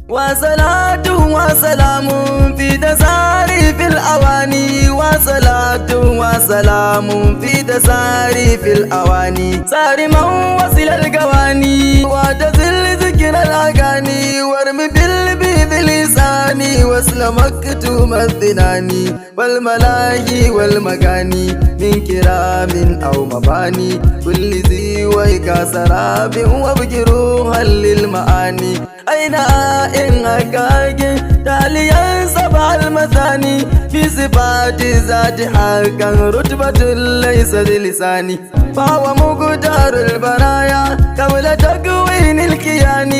وصلاة وسلام في تساريف الأواني، وصلاة وسلام في تساريف الأواني، صارما وصل القواني وتزل ذكر الأغاني، وارم بالبيض لساني واسل مكتوم الثناني، والملاهي والمغاني من كرام أو مباني، كل ذي ويك سراب وابجروها للمعاني، أين إن أكاك تاليا سبع المثاني، في صفات ذات حقا رتبة ليس لساني، فهو مقدار البرايا قبل تكوين الكيان،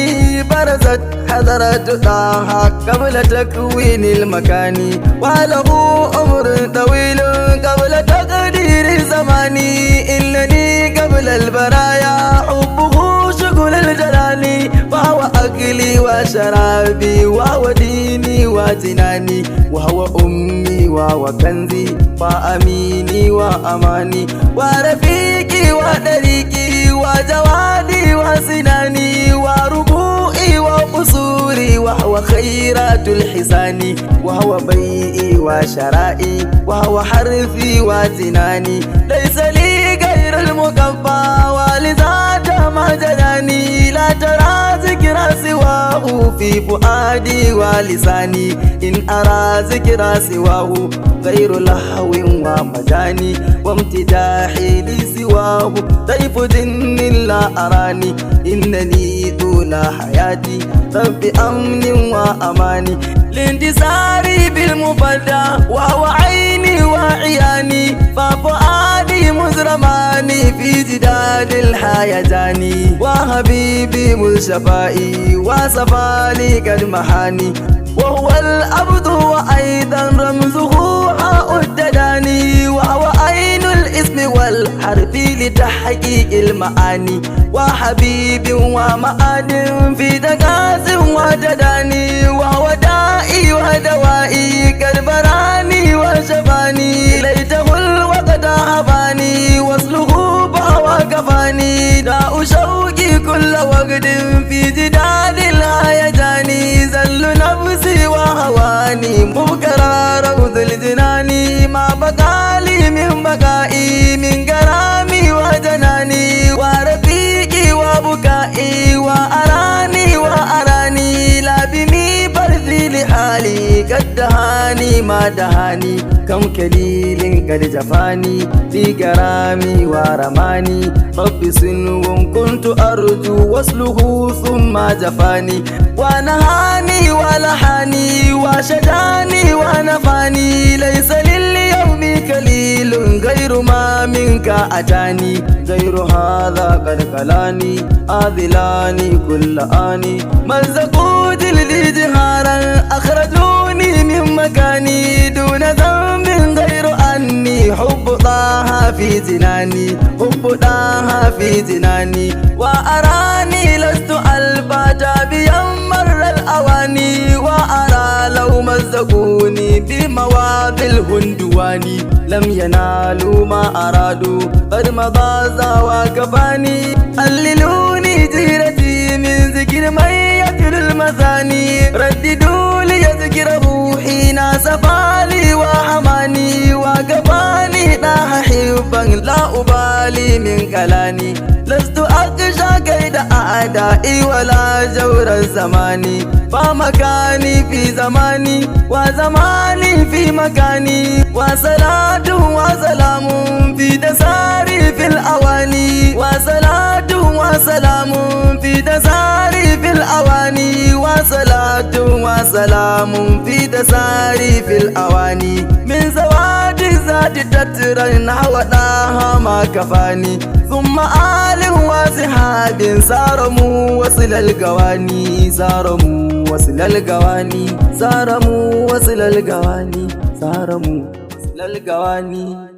برزت حضرة طه قبل تكوين المكان، وله عمر طويل قبل تقدير الزمان، إنني قبل البرايا حبه شغل الجلال، وهو أكلي وشرابي وهو ديني وجناني، وهو أمي وهو كنزي وأميني وأماني، ورفيقي وطريقي وجوادي وسناني، وربوئي وقصوري، وهو خيرات الحسان، وهو بيئي وشرائي، وهو حرفي وزناني، ليس لي غير المكفى ولذات ما جناني، لا ترى ذكر سواه في فؤادي ولساني، إن أرى ذكر سواه غير لهو ومجاني، وامتداحي لسواه طيف جن لا أراني، إنني طول حياتي رب أمن وأماني، لانتصاري بالمفدى وهو عيني وعياني، ففؤادي مزرماني في جدال الحيجاني، وحبيبي مشفائي وصفالي قد محاني، وهو الأبد وأيضا رمزه حاء التداني، وهو عين الاسم والحرف لتحقيق المعاني، وحبيب ومعاد في تقاس وتداني، وهو دائي ودوائي قد براني وشفاني، ليته الوقت هباني وصله فهو كفاني، داء شوقي كل وقت في جدال الهيجاني، زل نفسي وهواني مبكرا روض الجناني، ما بقى لي من بقائي من كرامي وجناني، ورفيقي وبكائي وأراني لا بمي برثي لحالي، قد دهاني ما دهاني، كم كليل قد جفاني في كرامي ورماني، رب سنو كنت أرجو وصله ثم جفاني، ونهاني ولحاني وشجاني ونفاني، ليس لليوم كليل غير ما منك أتاني، غير هذا قد كلاني آذلاني كل آني، مزقوا جلدي جهارا أخرجوني من مكاني، دون ذنب غير أني حب طه في جناني، حب طه في جناني، وأراني لست ألبى جابيا مر الأواني، وأرى لو مزقوني بمواضع الهندواني، لم ينالوا ما أرادوا قد مضى وكفاني، أللوني جيرتي من ذكر من يتل المثاني، رددوا لي ذكره حين سفالي وحماني، وكفاني ناح حبا لا أبالي من كلاني، لست أخشى كيد أعدائي ولا جور الزمان، فمكاني في زماني وزماني في مكاني، وصلاة وسلام في تساريف الأواني، وصلاة وسلام في تساريف الأواني، وصلاة وسلام في تساريف الأواني، من زواج ذات تترى نحو داها ما كفاني، ثم آل وصحاب سارموا وصل القواني، سارموا وصل القواني، سارموا وصل القواني، سارموا وصل القواني.